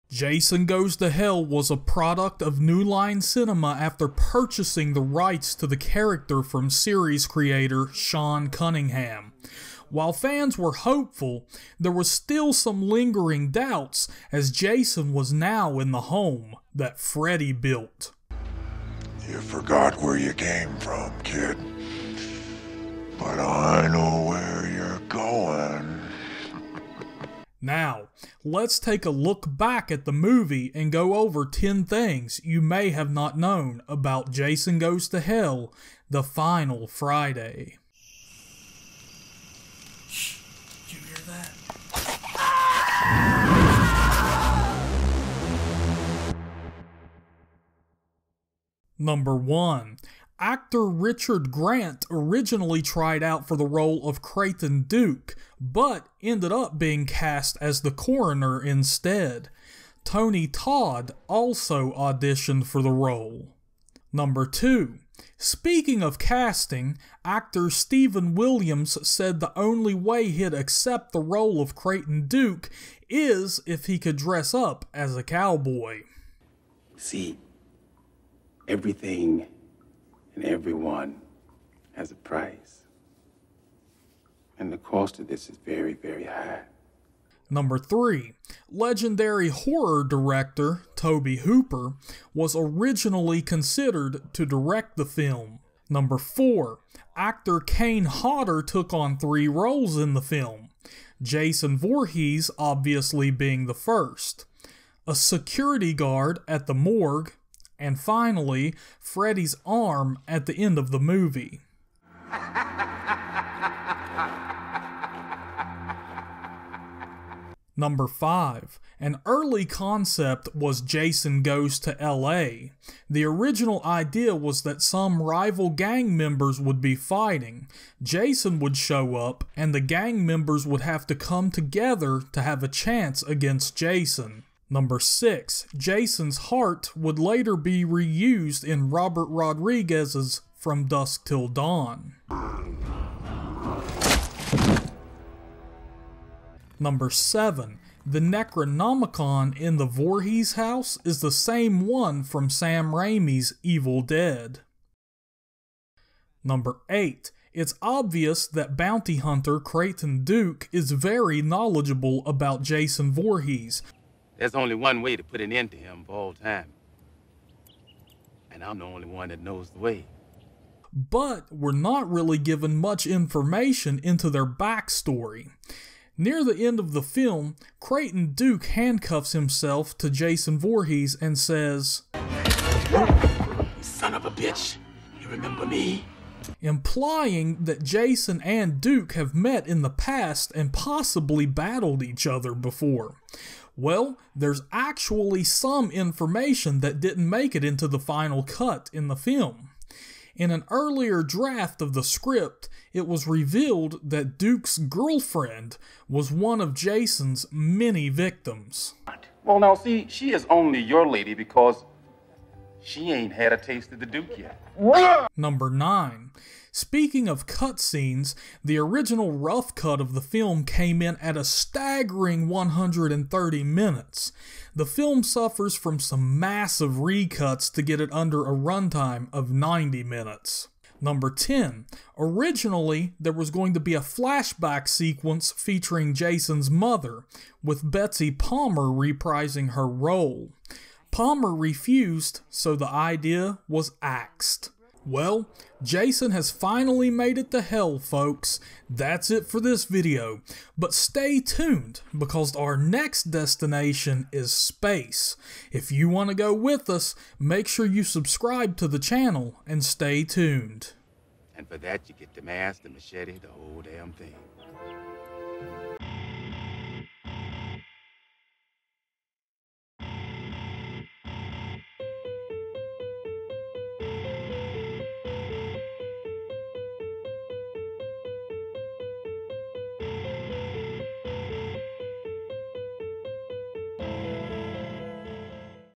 Jason Goes to Hell was a product of New Line Cinema after purchasing the rights to the character from series creator Sean Cunningham. While fans were hopeful, there was still some lingering doubts as Jason was now in the home that Freddy built. You forgot where you came from, kid. But I know where you're going. Now, let's take a look back at the movie and go over 10 things you may have not known about Jason Goes to Hell, The Final Friday. Shh, did you hear that? Number 1. Actor Richard Grant originally tried out for the role of Creighton Duke, but ended up being cast as the coroner instead. Tony Todd also auditioned for the role. Number 2. Speaking of casting, actor Stephen Williams said the only way he'd accept the role of Creighton Duke is if he could dress up as a cowboy. See, everything and everyone has a price. And the cost of this is very, very high. Number 3. Legendary horror director Tobe Hooper was originally considered to direct the film. Number 4. Actor Kane Hodder took on 3 roles in the film, Jason Voorhees obviously being the first, a security guard at the morgue, and finally, Freddy's arm at the end of the movie. Number 5. An early concept was Jason Goes to LA. The original idea was that some rival gang members would be fighting. Jason would show up, and the gang members would have to come together to have a chance against Jason. Number 6. Jason's heart would later be reused in Robert Rodriguez's From Dusk Till Dawn. Number 7. The Necronomicon in the Voorhees house is the same one from Sam Raimi's Evil Dead. Number 8. It's obvious that bounty hunter Creighton Duke is very knowledgeable about Jason Voorhees. There's only one way to put an end to him for all time. And I'm the only one that knows the way. But we're not really given much information into their backstory. Near the end of the film, Creighton Duke handcuffs himself to Jason Voorhees and says, Son of a bitch, you remember me? Implying that Jason and Duke have met in the past and possibly battled each other before. Well, there's actually some information that didn't make it into the final cut in the film. In an earlier draft of the script, it was revealed that Duke's girlfriend was one of Jason's many victims. Well, now, see, she is only your lady because she ain't had a taste of the Duke yet. Number 9. Speaking of cutscenes, the original rough cut of the film came in at a staggering 130 minutes. The film suffers from some massive recuts to get it under a runtime of 90 minutes. Number 10. Originally, there was going to be a flashback sequence featuring Jason's mother, with Betsy Palmer reprising her role. Palmer refused, so the idea was axed. Well, Jason has finally made it to hell, folks. That's it for this video. But stay tuned, because our next destination is space. If you want to go with us, make sure you subscribe to the channel and stay tuned. And for that, you get the mask, the machete, the whole damn thing.